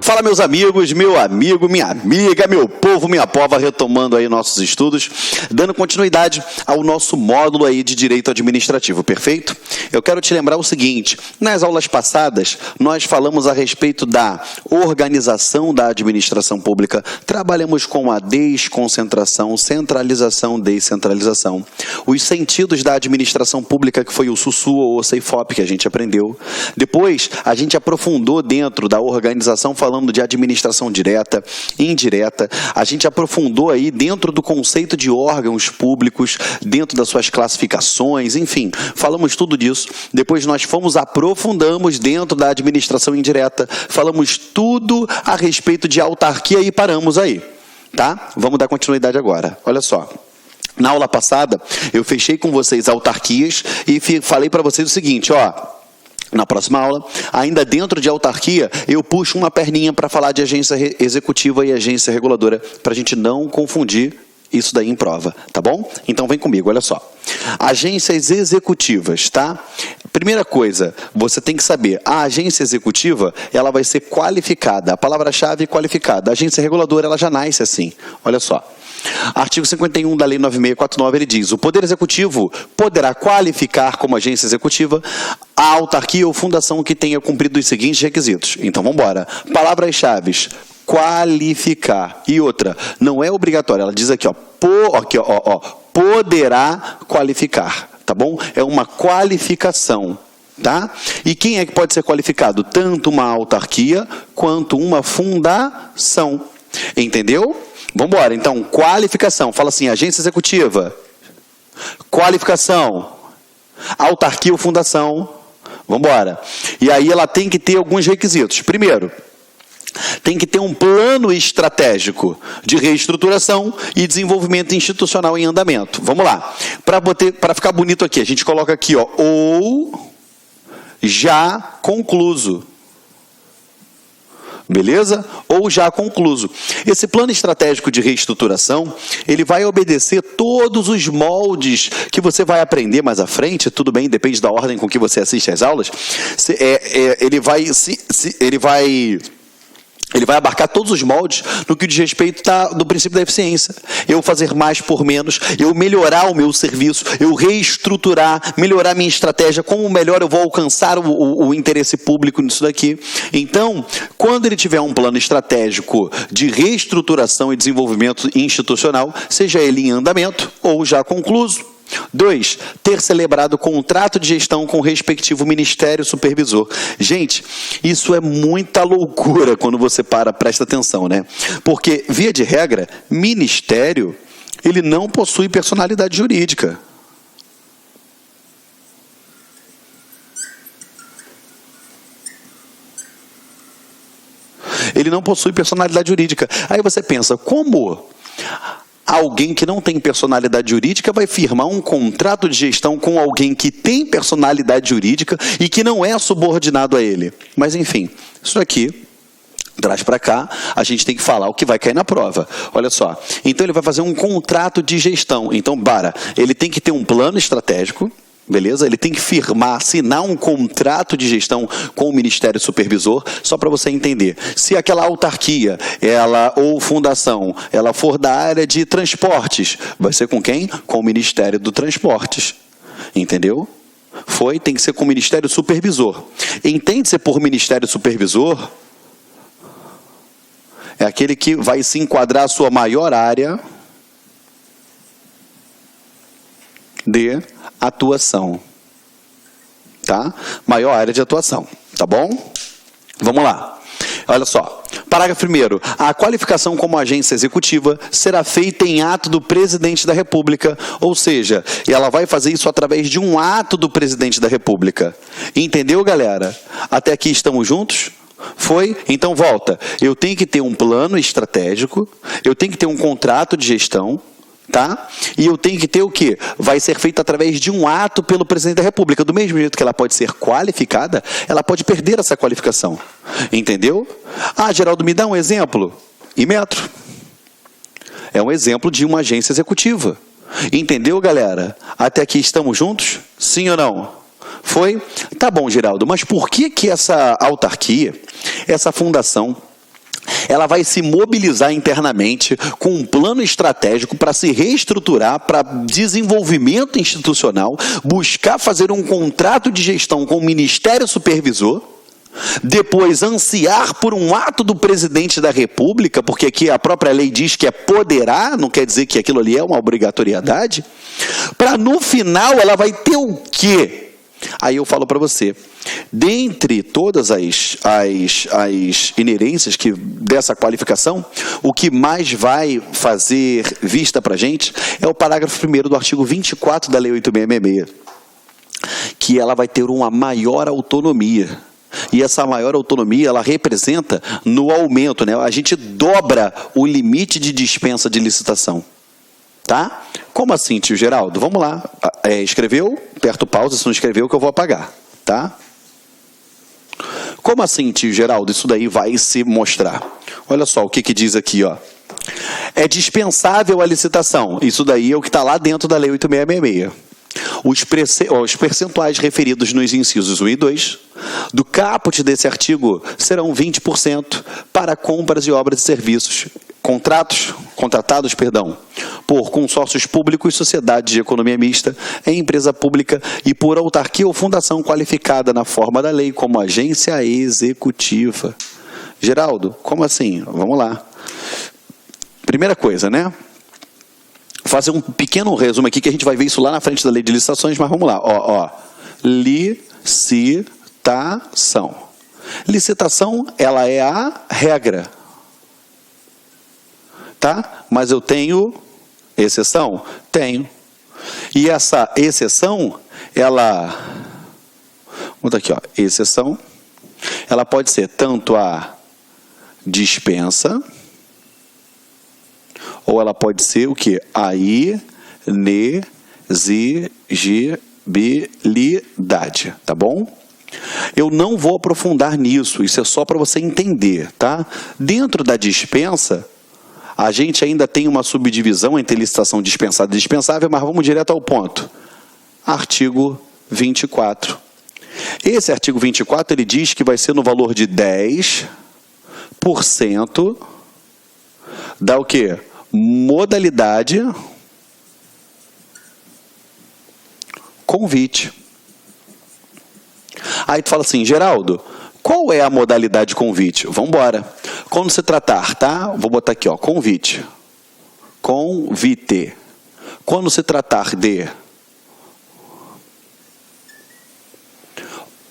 Fala, meus amigos, meu amigo, minha amiga, meu povo, minha pova, retomando aí nossos estudos, dando continuidade ao nosso módulo aí de direito administrativo, perfeito? Eu quero te lembrar o seguinte, nas aulas passadas, nós falamos a respeito da organização da administração pública, trabalhamos com a desconcentração, centralização, descentralização, os sentidos da administração pública, que foi o SUSU ou o CEIFOP, que a gente aprendeu. Depois, a gente aprofundou dentro da organização, falando de administração direta, indireta. A gente aprofundou aí dentro do conceito de órgãos públicos, dentro das suas classificações, enfim, falamos tudo disso. Depois nós aprofundamos dentro da administração indireta, falamos tudo a respeito de autarquia e paramos aí, tá? Vamos dar continuidade agora. Olha só. Na aula passada, eu fechei com vocês autarquias e falei para vocês o seguinte, ó. Na próxima aula, ainda dentro de autarquia, eu puxo uma perninha para falar de agência executiva e agência reguladora, para a gente não confundir isso daí em prova, tá bom? Então vem comigo, olha só. Agências executivas, tá? Primeira coisa, você tem que saber, a agência executiva, ela vai ser qualificada, a palavra-chave é qualificada. A agência reguladora, ela já nasce assim, olha só. Artigo 51 da Lei 9649, ele diz, o Poder Executivo poderá qualificar como agência executiva a autarquia ou fundação que tenha cumprido os seguintes requisitos. Então, vamos embora. Palavras-chave, qualificar. E outra, não é obrigatória, ela diz aqui, ó, poderá qualificar, tá bom? É uma qualificação, tá? E quem é que pode ser qualificado? Tanto uma autarquia quanto uma fundação. Entendeu? Vamos embora, então, qualificação, fala assim, agência executiva, qualificação, autarquia ou fundação, vamos embora. E aí ela tem que ter alguns requisitos. Primeiro, tem que ter um plano estratégico de reestruturação e desenvolvimento institucional em andamento. Vamos lá, para ficar bonito aqui, a gente coloca aqui, ó, ou já concluso. Beleza? Ou já concluso. Esse plano estratégico de reestruturação, ele vai obedecer todos os moldes que você vai aprender mais à frente, tudo bem, depende da ordem com que você assiste às aulas, ele vai abarcar todos os moldes no que diz respeito do princípio da eficiência. Eu fazer mais por menos, eu melhorar o meu serviço, eu reestruturar, melhorar a minha estratégia, como melhor eu vou alcançar o interesse público nisso daqui. Então, quando ele tiver um plano estratégico de reestruturação e desenvolvimento institucional, seja ele em andamento ou já concluso. 2, ter celebrado contrato de gestão com o respectivo Ministério Supervisor. Gente, isso é muita loucura quando você presta atenção, né? Porque, via de regra, ministério, ele não possui personalidade jurídica. Ele não possui personalidade jurídica. Aí você pensa, como alguém que não tem personalidade jurídica vai firmar um contrato de gestão com alguém que tem personalidade jurídica e que não é subordinado a ele? Mas, enfim, isso aqui traz para cá, a gente tem que falar o que vai cair na prova. Olha só, então ele vai fazer um contrato de gestão. Então, ele tem que ter um plano estratégico, beleza? Ele tem que assinar um contrato de gestão com o Ministério Supervisor, só para você entender. Se aquela autarquia, ou fundação, ela for da área de transportes, vai ser com quem? Com o Ministério do Transportes. Entendeu? Tem que ser com o Ministério Supervisor. Entende-se por Ministério Supervisor? É aquele que vai se enquadrar a sua maior área de atuação, tá? Maior área de atuação, tá bom? Vamos lá. Olha só. Parágrafo 1º. A qualificação como agência executiva será feita em ato do Presidente da República, ou seja, ela vai fazer isso através de um ato do Presidente da República. Entendeu, galera? Até aqui estamos juntos? Foi? Então volta. Eu tenho que ter um plano estratégico, eu tenho que ter um contrato de gestão, tá? E eu tenho que ter o quê? Vai ser feito através de um ato pelo Presidente da República. Do mesmo jeito que ela pode ser qualificada, ela pode perder essa qualificação. Entendeu? Ah, Geraldo, me dá um exemplo. Inmetro. É um exemplo de uma agência executiva. Entendeu, galera? Até aqui estamos juntos? Sim ou não? Foi? Tá bom, Geraldo, mas por que essa autarquia, essa fundação, ela vai se mobilizar internamente com um plano estratégico para se reestruturar, para desenvolvimento institucional, buscar fazer um contrato de gestão com o Ministério Supervisor, depois ansiar por um ato do presidente da República, porque aqui a própria lei diz que é poderá, não quer dizer que aquilo ali é uma obrigatoriedade, para no final ela vai ter o quê? Aí eu falo para você, dentre todas as inerências dessa qualificação, o que mais vai fazer vista para a gente é o parágrafo 1º do artigo 24 da Lei 8.666, que ela vai ter uma maior autonomia. E essa maior autonomia, ela representa no aumento, né? A gente dobra o limite de dispensa de licitação. Tá? Como assim, tio Geraldo? Vamos lá. Escreveu? Aperta o pause, se não escreveu que eu vou apagar. Tá? Como assim, tio Geraldo? Isso daí vai se mostrar. Olha só o que diz aqui, ó. É dispensável a licitação. Isso daí é o que está lá dentro da Lei 8.666. Os percentuais referidos nos incisos 1 e 2 do caput desse artigo serão 20% para compras e obras e serviços contratados por consórcios públicos, sociedade de economia mista, em empresa pública e por autarquia ou fundação qualificada na forma da lei como agência executiva. Geraldo, como assim? Vamos lá. Primeira coisa, né? Vou fazer um pequeno resumo aqui, que a gente vai ver isso lá na frente da lei de licitações, mas vamos lá. Licitação. Licitação, ela é a regra. Tá? Mas eu tenho exceção? Tenho. E essa exceção, ela... Vou botar aqui, ó. Exceção. Ela pode ser tanto a dispensa, ou ela pode ser o quê? A inexigibilidade, tá bom? Eu não vou aprofundar nisso, isso é só para você entender, tá? Dentro da dispensa, a gente ainda tem uma subdivisão entre licitação dispensada e dispensável, mas vamos direto ao ponto. Artigo 24. Esse artigo 24, ele diz que vai ser no valor de 10% da o quê? Modalidade convite. Aí tu fala assim, Geraldo, qual é a modalidade convite? Vamos embora. Quando se tratar, tá? Vou botar aqui, ó, convite. Convite. Quando se tratar de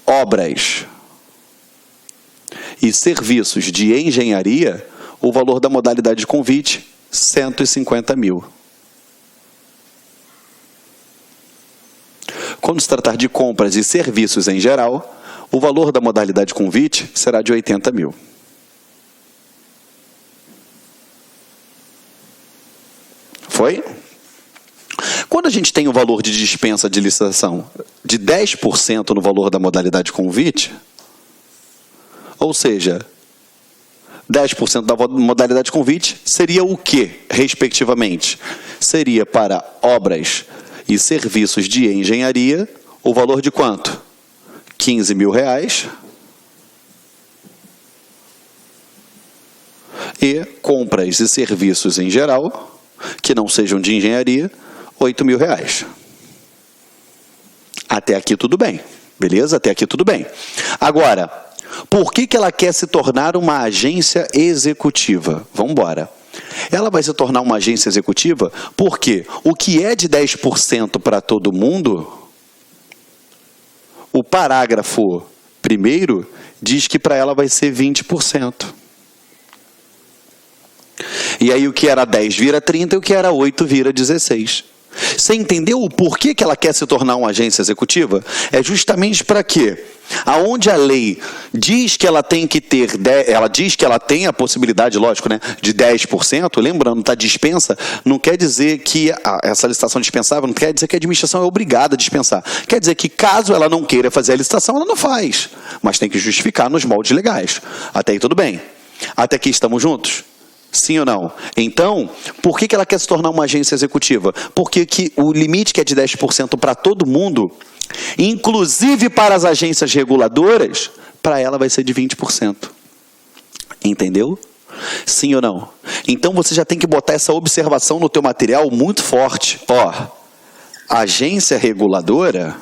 obras e serviços de engenharia, o valor da modalidade de convite, 150 mil. Quando se tratar de compras e serviços em geral, o valor da modalidade convite será de 80 mil. Foi? Quando a gente tem o valor de dispensa de licitação de 10% no valor da modalidade convite, ou seja, 10% da modalidade convite seria o quê, respectivamente? Seria para obras e serviços de engenharia, o valor de quanto? 15 mil reais. E compras e serviços em geral, que não sejam de engenharia, 8 mil reais. Até aqui tudo bem, beleza? Até aqui tudo bem. Agora, por que ela quer se tornar uma agência executiva? Vamos embora. Ela vai se tornar uma agência executiva porque o que é de 10% para todo mundo, o parágrafo 1º diz que para ela vai ser 20%. E aí o que era 10 vira 30 e o que era 8 vira 16. Você entendeu o porquê que ela quer se tornar uma agência executiva? É justamente para quê? Aonde a lei diz que ela tem que ter, ela diz que ela tem a possibilidade, lógico, né, de 10%, lembrando, tá, dispensa, não quer dizer que essa licitação dispensável, não quer dizer que a administração é obrigada a dispensar. Quer dizer que caso ela não queira fazer a licitação, ela não faz, mas tem que justificar nos moldes legais. Até aí tudo bem. Até aqui estamos juntos? Sim ou não? Então, por que ela quer se tornar uma agência executiva? Porque o limite que é de 10% para todo mundo, inclusive para as agências reguladoras, para ela vai ser de 20%. Entendeu? Sim ou não? Então você já tem que botar essa observação no teu material muito forte. Ó, agência reguladora,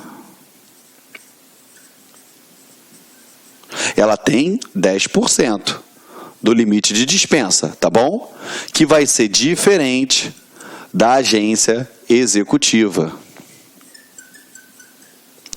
ela tem 10% do limite de dispensa, tá bom? Que vai ser diferente da agência executiva,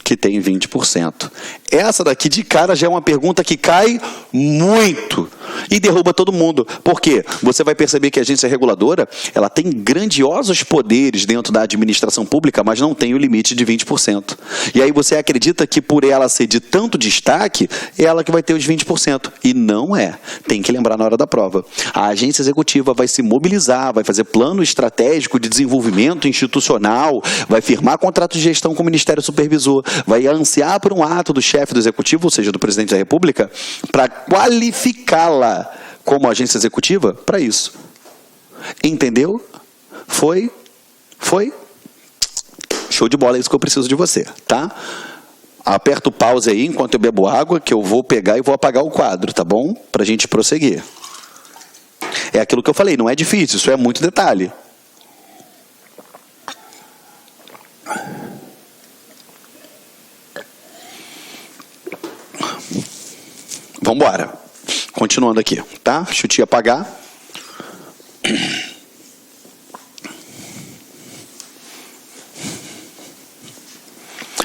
que tem 20%. Essa daqui de cara já é uma pergunta que cai muito e derruba todo mundo. Por quê? Você vai perceber que a agência reguladora, ela tem grandiosos poderes dentro da administração pública, mas não tem o limite de 20%. E aí você acredita que por ela ser de tanto destaque, é ela que vai ter os 20%. E não é. Tem que lembrar na hora da prova. A agência executiva vai se mobilizar, vai fazer plano estratégico de desenvolvimento institucional, vai firmar contrato de gestão com o Ministério Supervisor, vai ansiar por um ato do chefe do executivo, ou seja, do presidente da República, para qualificá-la como agência executiva para isso. Entendeu? Foi? Show de bola, é isso que eu preciso de você, tá? Aperta o pause aí enquanto eu bebo água, que eu vou pegar e vou apagar o quadro, tá bom? Pra gente prosseguir. É aquilo que eu falei, não é difícil, isso é muito detalhe. Vamos embora. Continuando aqui, tá? Deixa eu te apagar.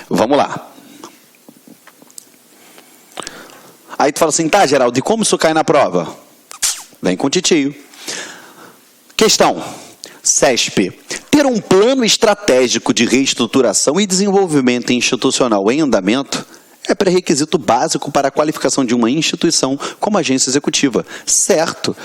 Vamos lá. Aí tu fala assim, tá, Geraldo, e como isso cai na prova? Vem com o titio. Questão. CESP. Ter um plano estratégico de reestruturação e desenvolvimento institucional em andamento é pré-requisito básico para a qualificação de uma instituição como agência executiva. Certo.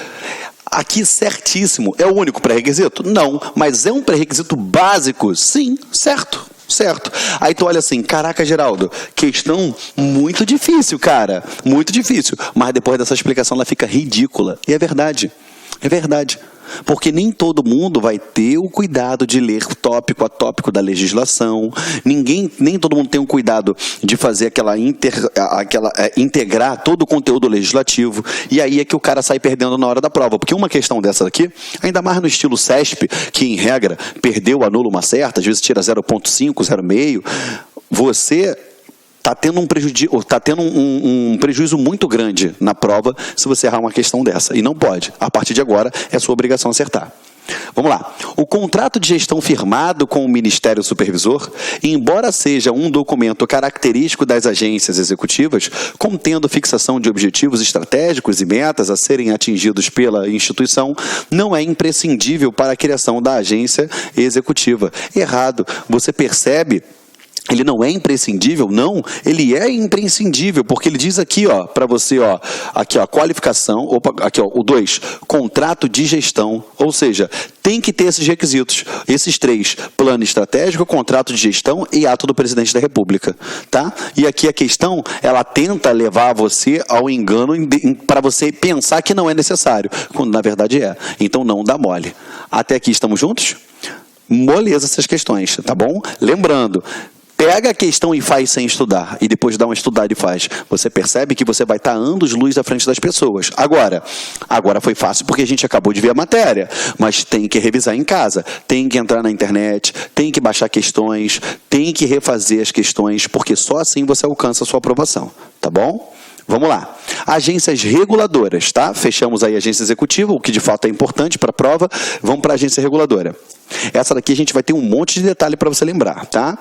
Aqui, certíssimo. É o único pré-requisito? Não. Mas é um pré-requisito básico? Sim. Certo. Certo. Aí tu olha assim, caraca, Geraldo, questão muito difícil, cara. Muito difícil. Mas depois dessa explicação ela fica ridícula. E é verdade. É verdade. Porque nem todo mundo vai ter o cuidado de ler tópico a tópico da legislação, nem todo mundo tem o cuidado de fazer integrar todo o conteúdo legislativo, e aí é que o cara sai perdendo na hora da prova, porque uma questão dessa aqui, ainda mais no estilo CESP, que em regra perdeu, anula uma certa, às vezes tira 0,5, 0,5, você está tendo um prejuízo muito grande na prova se você errar uma questão dessa. E não pode. A partir de agora, é sua obrigação acertar. Vamos lá. O contrato de gestão firmado com o Ministério Supervisor, embora seja um documento característico das agências executivas, contendo fixação de objetivos estratégicos e metas a serem atingidos pela instituição, não é imprescindível para a criação da agência executiva. Errado. Você percebe? Ele não é imprescindível? Não, ele é imprescindível, porque ele diz aqui, ó, para você, ó, aqui, ó, qualificação, opa, aqui, ó, o 2, contrato de gestão, ou seja, tem que ter esses requisitos, esses 3, plano estratégico, contrato de gestão e ato do presidente da República, tá? E aqui a questão, ela tenta levar você ao engano para você pensar que não é necessário, quando na verdade é. Então não dá mole. Até aqui estamos juntos? Moleza essas questões, tá bom? Lembrando, pega a questão e faz sem estudar, e depois dá uma estudada e faz. Você percebe que você vai estar anos-luz à frente das pessoas. Agora foi fácil porque a gente acabou de ver a matéria, mas tem que revisar em casa, tem que entrar na internet, tem que baixar questões, tem que refazer as questões, porque só assim você alcança a sua aprovação, tá bom? Vamos lá. Agências reguladoras, tá? Fechamos aí a agência executiva, o que de fato é importante para a prova. Vamos para a agência reguladora. Essa daqui a gente vai ter um monte de detalhe para você lembrar, tá?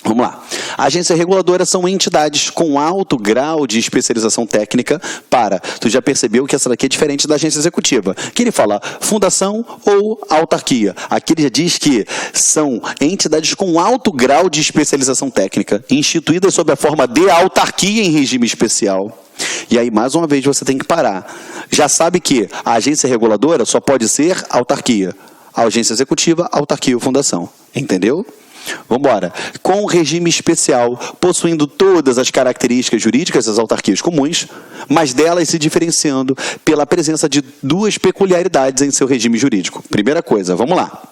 Vamos lá. Agências reguladoras são entidades com alto grau de especialização técnica para... Tu já percebeu que essa daqui é diferente da agência executiva. Que ele fala fundação ou autarquia. Aqui ele já diz que são entidades com alto grau de especialização técnica, instituídas sob a forma de autarquia em regime especial. E aí, mais uma vez, você tem que parar. Já sabe que a agência reguladora só pode ser autarquia. A agência executiva, autarquia ou fundação. Entendeu? Vamos embora. Com regime especial, possuindo todas as características jurídicas das autarquias comuns, mas delas se diferenciando pela presença de 2 peculiaridades em seu regime jurídico. Primeira coisa, vamos lá.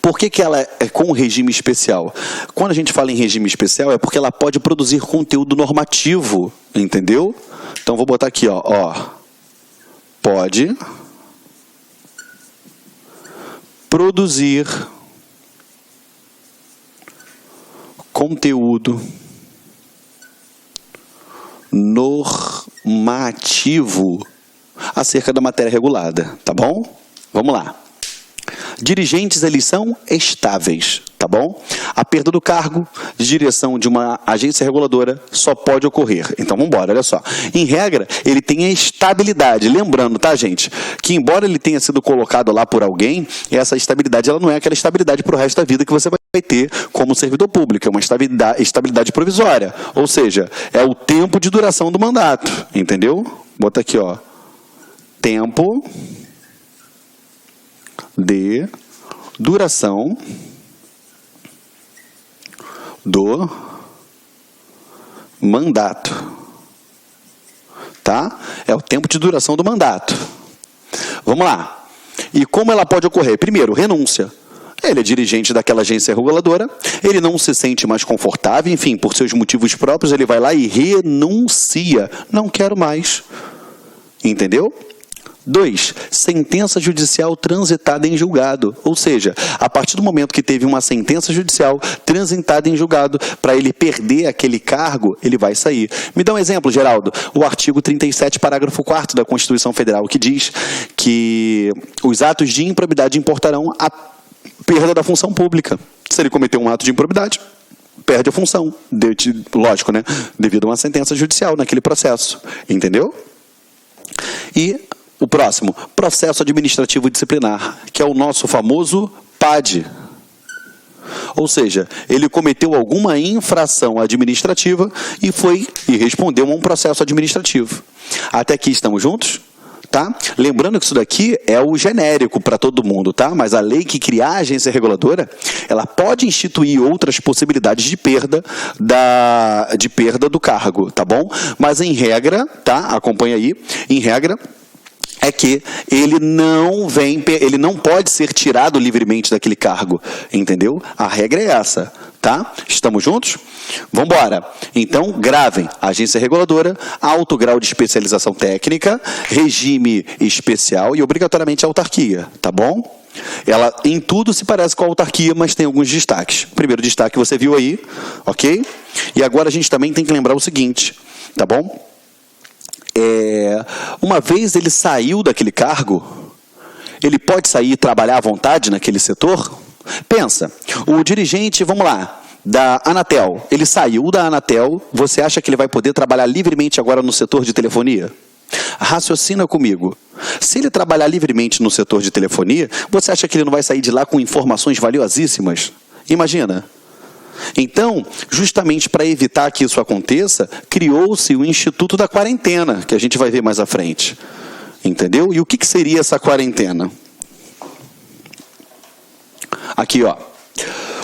Por que ela é com regime especial? Quando a gente fala em regime especial, é porque ela pode produzir conteúdo normativo, entendeu? Então, vou botar aqui, ó. pode produzir conteúdo normativo acerca da matéria regulada, tá bom? Vamos lá. Dirigentes, eles são estáveis, tá bom? A perda do cargo de direção de uma agência reguladora só pode ocorrer. Então, vamos embora, olha só. Em regra, ele tem a estabilidade. Lembrando, tá, gente? Que embora ele tenha sido colocado lá por alguém, essa estabilidade ela não é aquela estabilidade para o resto da vida que você vai ter como servidor público. É uma estabilidade provisória. Ou seja, é o tempo de duração do mandato. Entendeu? Bota aqui, ó. Tempo de duração do mandato, tá? É o tempo de duração do mandato. Vamos lá. E como ela pode ocorrer? Primeiro, renúncia. Ele é dirigente daquela agência reguladora, ele não se sente mais confortável, enfim, por seus motivos próprios, ele vai lá e renuncia. Não quero mais. Entendeu? 2. Sentença judicial transitada em julgado. Ou seja, a partir do momento que teve uma sentença judicial transitada em julgado, para ele perder aquele cargo, ele vai sair. Me dá um exemplo, Geraldo. O artigo 37, parágrafo 4º da Constituição Federal, que diz que os atos de improbidade importarão a perda da função pública. Se ele cometeu um ato de improbidade, perde a função. Lógico, né? Devido a uma sentença judicial naquele processo. Entendeu? E o próximo, processo administrativo disciplinar, que é o nosso famoso PAD. Ou seja, ele cometeu alguma infração administrativa e respondeu a um processo administrativo. Até aqui estamos juntos? Tá? Lembrando que isso daqui é o genérico para todo mundo, tá? Mas a lei que cria a agência reguladora, ela pode instituir outras possibilidades de perda do cargo, tá bom? Mas em regra, tá? Acompanha aí, em regra, é que ele não pode ser tirado livremente daquele cargo, entendeu? A regra é essa, tá? Estamos juntos? Vamos embora. Então, gravem. Agência reguladora, alto grau de especialização técnica, regime especial e obrigatoriamente autarquia, tá bom? Ela em tudo se parece com a autarquia, mas tem alguns destaques. O primeiro destaque você viu aí, ok? E agora a gente também tem que lembrar o seguinte, tá bom? Uma vez ele saiu daquele cargo, ele pode sair e trabalhar à vontade naquele setor? Pensa, o dirigente, vamos lá, da Anatel, ele saiu da Anatel, você acha que ele vai poder trabalhar livremente agora no setor de telefonia? Raciocina comigo. Se ele trabalhar livremente no setor de telefonia, você acha que ele não vai sair de lá com informações valiosíssimas? Imagina. Então, justamente para evitar que isso aconteça, criou-se o Instituto da Quarentena, que a gente vai ver mais à frente. Entendeu? E o que seria essa quarentena? Aqui, ó.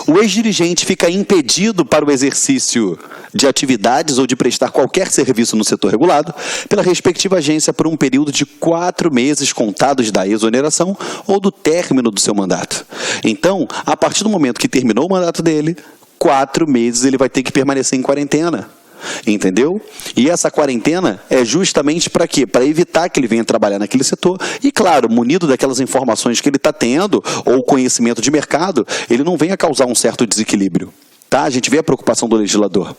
O ex-dirigente fica impedido para o exercício de atividades ou de prestar qualquer serviço no setor regulado pela respectiva agência por um período de 4 meses contados da exoneração ou do término do seu mandato. Então, a partir do momento que terminou o mandato dele, 4 meses ele vai ter que permanecer em quarentena. Entendeu? E essa quarentena é justamente para quê? Para evitar que ele venha trabalhar naquele setor e, claro, munido daquelas informações que ele está tendo ou conhecimento de mercado, ele não venha causar um certo desequilíbrio. Tá? A gente vê a preocupação do legislador.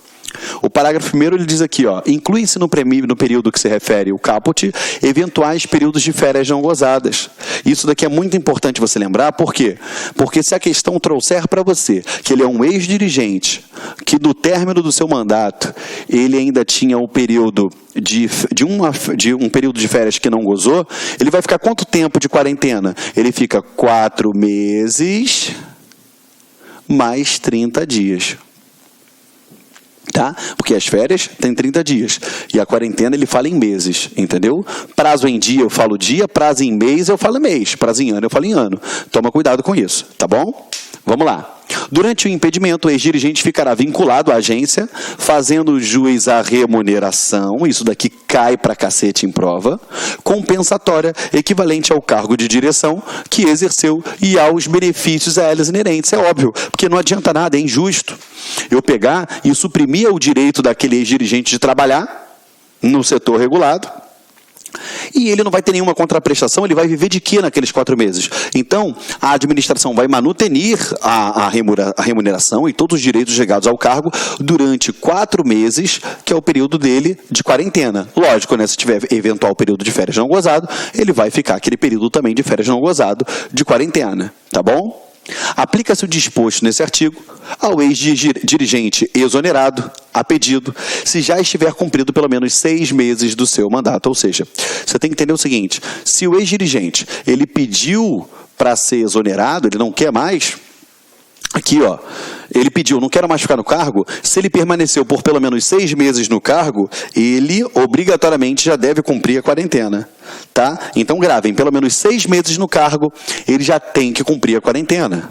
O parágrafo 1º ele diz aqui, ó, inclui-se no período que se refere o caput, eventuais períodos de férias não gozadas. Isso daqui é muito importante você lembrar, por quê? Porque se a questão trouxer para você que ele é um ex-dirigente, que do término do seu mandato, ele ainda tinha o período de um período de férias que não gozou, ele vai ficar quanto tempo de quarentena? Ele fica 4 meses mais 30 dias. Tá? Porque as férias tem 30 dias. E a quarentena ele fala em meses, entendeu? Prazo em dia eu falo dia, prazo em mês eu falo mês, prazo em ano eu falo em ano. Toma cuidado com isso, tá bom? Vamos lá. Durante o impedimento, o ex-dirigente ficará vinculado à agência, fazendo jus à remuneração, isso daqui cai pra cacete em prova, compensatória, equivalente ao cargo de direção que exerceu e aos benefícios a elas inerentes. É óbvio, porque não adianta nada, é injusto eu pegar e suprimir o direito daquele ex-dirigente de trabalhar no setor regulado, E ele não vai ter nenhuma contraprestação, ele vai viver de quê naqueles 4 meses? Então, a administração vai manutenir a remuneração e todos os direitos ligados ao cargo durante 4 meses, que é o período dele de quarentena. Lógico, né, se tiver eventual período de férias não gozado, ele vai ficar aquele período também de férias não gozado de quarentena, tá bom? Aplica-se o disposto nesse artigo ao ex-dirigente exonerado, a pedido, se já estiver cumprido pelo menos 6 meses do seu mandato. Ou seja, você tem que entender o seguinte, se o ex-dirigente ele pediu para ser exonerado, ele não quer mais, aqui ó, ele pediu, não quero mais ficar no cargo, se ele permaneceu por pelo menos 6 meses no cargo, ele obrigatoriamente já deve cumprir a quarentena, tá? Então gravem, pelo menos 6 meses no cargo, ele já tem que cumprir a quarentena.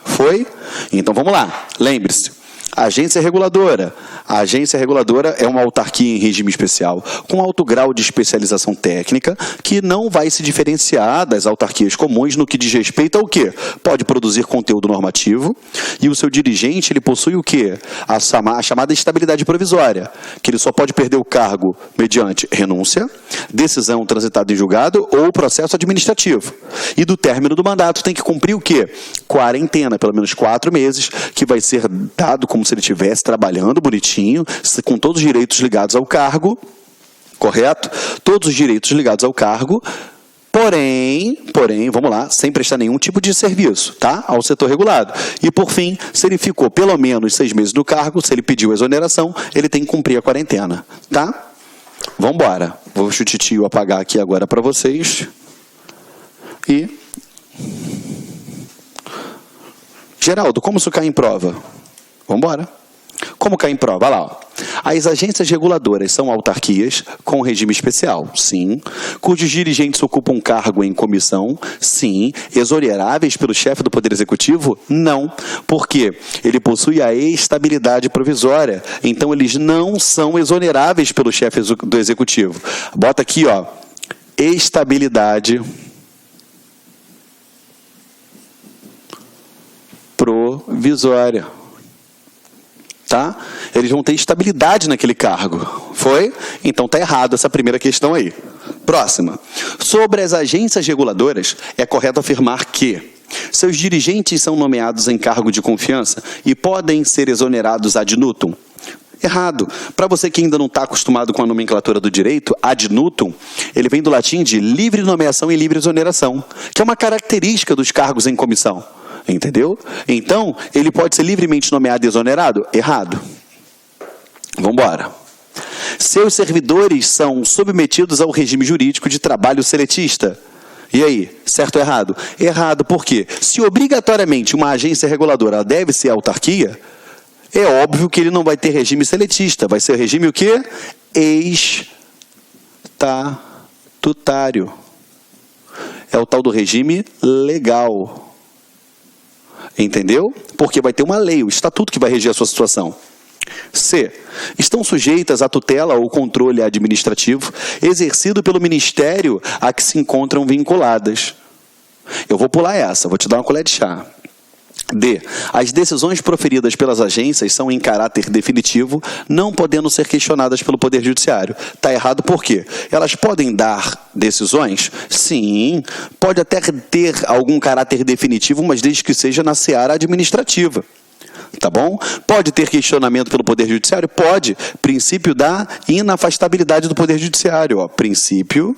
Foi? Então vamos lá, lembre-se. Agência reguladora. A agência reguladora é uma autarquia em regime especial, com alto grau de especialização técnica, que não vai se diferenciar das autarquias comuns no que diz respeito ao quê? Pode produzir conteúdo normativo, e o seu dirigente ele possui o quê? A chamada estabilidade provisória, que ele só pode perder o cargo mediante renúncia, decisão transitada em julgado ou processo administrativo. E do término do mandato tem que cumprir o quê? Quarentena, pelo menos 4 meses, que vai ser dado como se ele estivesse trabalhando bonitinho, com todos os direitos ligados ao cargo, correto? Todos os direitos ligados ao cargo, porém, vamos lá, sem prestar nenhum tipo de serviço, tá? Ao setor regulado. E, por fim, se ele ficou pelo menos 6 meses no cargo, se ele pediu exoneração, ele tem que cumprir a quarentena, tá? Vamos embora. Vou o titio apagar aqui agora para vocês. E... Geraldo, como isso cai em prova? Vamos embora. Como cai em prova? Olha lá. Ó. As agências reguladoras são autarquias com regime especial, sim. Cujos dirigentes ocupam cargo em comissão, sim. Exoneráveis pelo chefe do Poder Executivo? Não. Por quê? Ele possui a estabilidade provisória. Então, eles não são exoneráveis pelo chefe do Executivo. Bota aqui, ó. Estabilidade provisória. Tá? Eles vão ter estabilidade naquele cargo. Foi? Então está errado essa primeira questão aí. Próxima. Sobre as agências reguladoras, é correto afirmar que seus dirigentes são nomeados em cargo de confiança e podem ser exonerados ad nutum. Errado. Para você que ainda não está acostumado com a nomenclatura do direito, ad nutum, ele vem do latim de livre nomeação e livre exoneração, que é uma característica dos cargos em comissão. Entendeu? Então, ele pode ser livremente nomeado e exonerado? Errado. Vamos embora. Seus servidores são submetidos ao regime jurídico de trabalho seletista. E aí, certo ou errado? Errado, por quê? Se obrigatoriamente uma agência reguladora deve ser autarquia, é óbvio que ele não vai ter regime seletista. Vai ser regime o quê? Estatutário. É o tal do regime legal. Entendeu? Porque vai ter uma lei, o estatuto que vai reger a sua situação. C. Estão sujeitas à tutela ou controle administrativo exercido pelo ministério a que se encontram vinculadas. Eu vou pular essa, vou te dar uma colher de chá. D. As decisões proferidas pelas agências são em caráter definitivo, não podendo ser questionadas pelo Poder Judiciário. Está errado por quê? Elas podem dar decisões? Sim. Pode até ter algum caráter definitivo, mas desde que seja na seara administrativa. Tá bom? Pode ter questionamento pelo Poder Judiciário? Pode. Princípio da inafastabilidade do Poder Judiciário. Ó. Princípio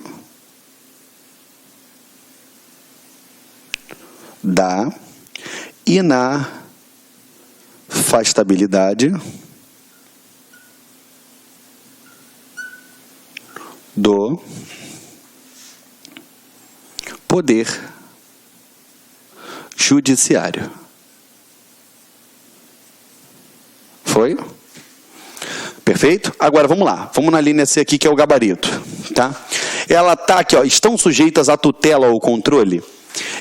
da inafastabilidade do Poder Judiciário. Foi? Perfeito? Agora vamos lá. Vamos na linha C aqui, que é o gabarito. Tá? Ela está aqui, ó. Estão sujeitas à tutela ou controle?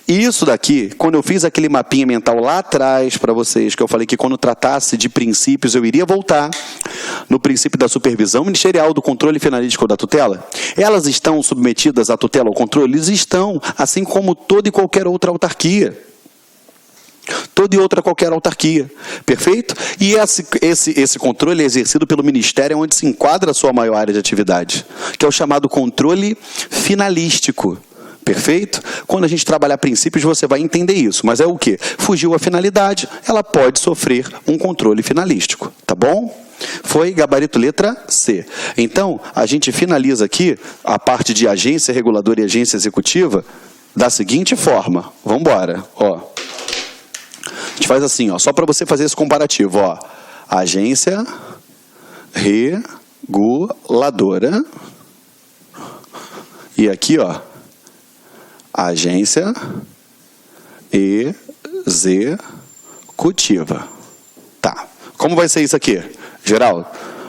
E isso daqui, quando eu fiz aquele mapinha mental lá atrás para vocês, que eu falei que quando tratasse de princípios eu iria voltar no princípio da supervisão ministerial, do controle finalístico da tutela, elas estão submetidas à tutela ou controle? Eles estão, assim como toda e qualquer outra autarquia. toda e outra qualquer autarquia. Perfeito? E esse controle é exercido pelo Ministério onde se enquadra a sua maior área de atividade, que é o chamado controle finalístico. Perfeito? Quando a gente trabalhar princípios, você vai entender isso. Mas é o quê? Fugiu a finalidade, ela pode sofrer um controle finalístico. Tá bom? Foi gabarito letra C. Então, a gente finaliza aqui a parte de agência reguladora e agência executiva da seguinte forma. Vamos embora. Ó. A gente faz assim, ó, só para você fazer esse comparativo. Ó. Agência reguladora. E aqui, ó. Agência executiva. Tá. Como vai ser isso aqui? Geraldo,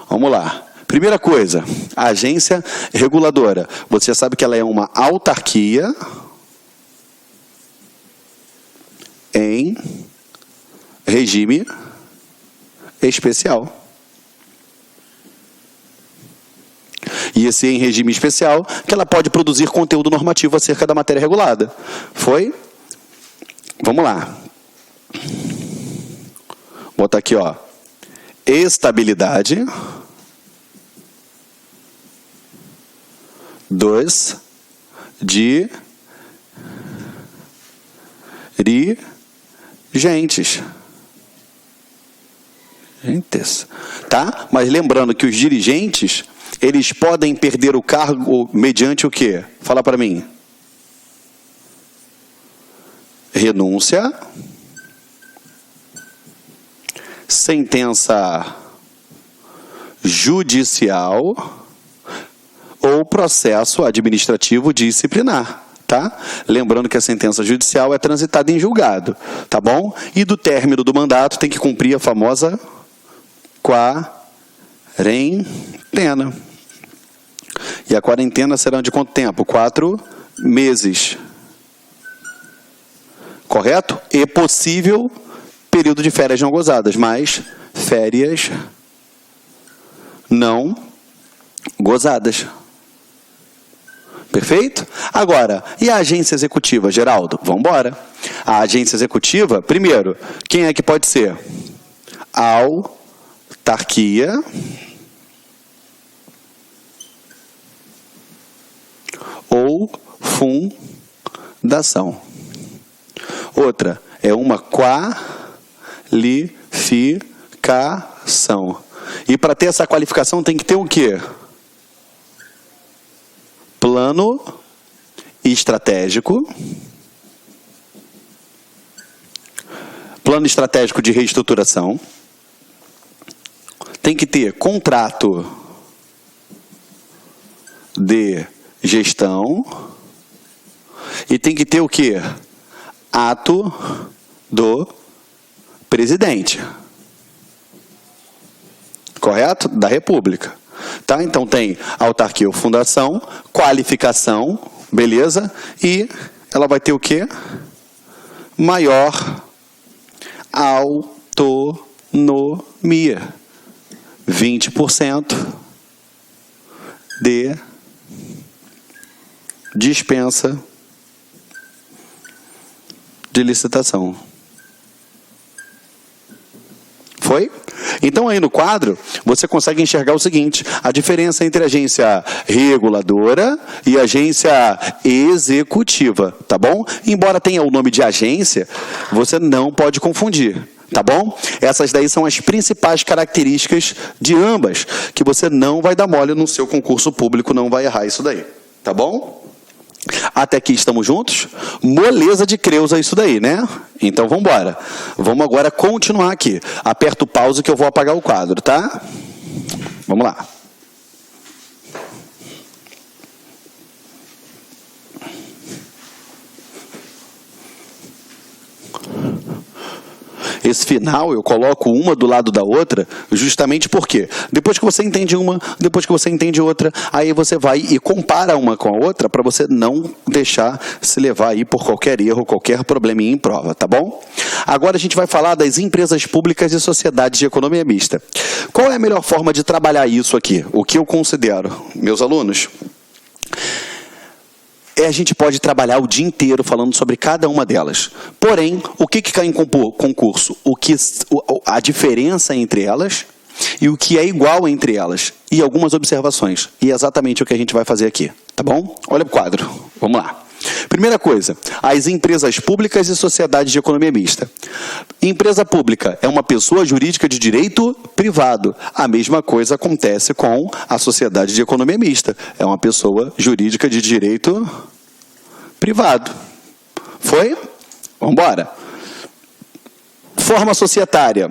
vamos lá. Primeira coisa, a agência reguladora. Você já sabe que ela é uma autarquia em regime especial. E esse em regime especial, que ela pode produzir conteúdo normativo acerca da matéria regulada. Foi? Vamos lá. Vou botar aqui, ó. Estabilidade dos dirigentes. Tá? Mas lembrando que os dirigentes, eles podem perder o cargo mediante o quê? Fala para mim. Renúncia, sentença judicial ou processo administrativo disciplinar, tá? Lembrando que a sentença judicial é transitada em julgado, tá bom? E do término do mandato tem que cumprir a famosa quarentena. E a quarentena será de quanto tempo? 4 meses. Correto? E possível período de férias não gozadas, mas férias não gozadas. Perfeito? Agora, e a agência executiva, Geraldo? Vamos embora. A agência executiva, primeiro, quem é que pode ser? Autarquia ou fundação. Outra é uma qualificação. E para ter essa qualificação tem que ter o quê? Plano estratégico. Plano estratégico de reestruturação. Tem que ter contrato de gestão. E tem que ter o quê? Ato do presidente. Correto? Da República. Tá? Então tem autarquia ou fundação, qualificação, beleza? E ela vai ter o quê? Maior autonomia. 20% de dispensa de licitação. Foi? Então aí no quadro, você consegue enxergar o seguinte, a diferença entre agência reguladora e agência executiva, tá bom? Embora tenha o nome de agência, você não pode confundir, tá bom? Essas daí são as principais características de ambas, que você não vai dar mole no seu concurso público, não vai errar isso daí, tá bom? Até aqui estamos juntos? Moleza de Creusa isso daí, né? Então vamos embora. Vamos agora continuar aqui. Aperta o pause que eu vou apagar o quadro, tá? Vamos lá. Esse final eu coloco uma do lado da outra, justamente porque depois que você entende uma, depois que você entende outra, aí você vai e compara uma com a outra para você não deixar se levar aí por qualquer erro, qualquer probleminha em prova, tá bom? Agora a gente vai falar das empresas públicas e sociedades de economia mista. Qual é a melhor forma de trabalhar isso aqui? O que eu considero, meus alunos? a gente pode trabalhar o dia inteiro falando sobre cada uma delas. Porém, o que cai em concurso? A diferença entre elas e o que é igual entre elas. E algumas observações. E é exatamente o que a gente vai fazer aqui. Tá bom? Olha o quadro. Vamos lá. Primeira coisa, as empresas públicas e sociedades de economia mista. Empresa pública é uma pessoa jurídica de direito privado. A mesma coisa acontece com a sociedade de economia mista. É uma pessoa jurídica de direito privado. Foi? Vamos embora. Forma societária.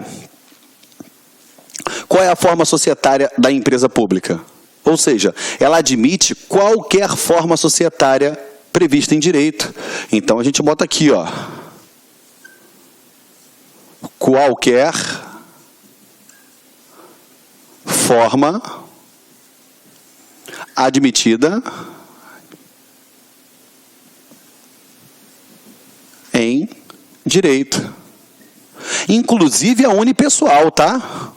Qual é a forma societária da empresa pública? Ou seja, ela admite qualquer forma societária prevista em direito. Então a gente bota aqui, ó, qualquer forma admitida em direito. Inclusive a unipessoal, tá?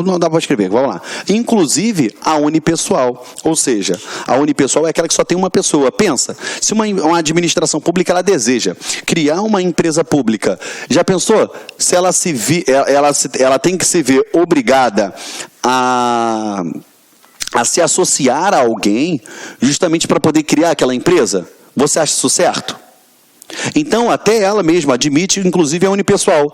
Não dá para escrever, vamos lá. Inclusive a unipessoal, ou seja, a unipessoal é aquela que só tem uma pessoa. Pensa, se uma administração pública ela deseja criar uma empresa pública, já pensou? Se ela tem que se ver obrigada a se associar a alguém justamente para poder criar aquela empresa? Você acha isso certo? Então, até ela mesma admite, inclusive, a unipessoal.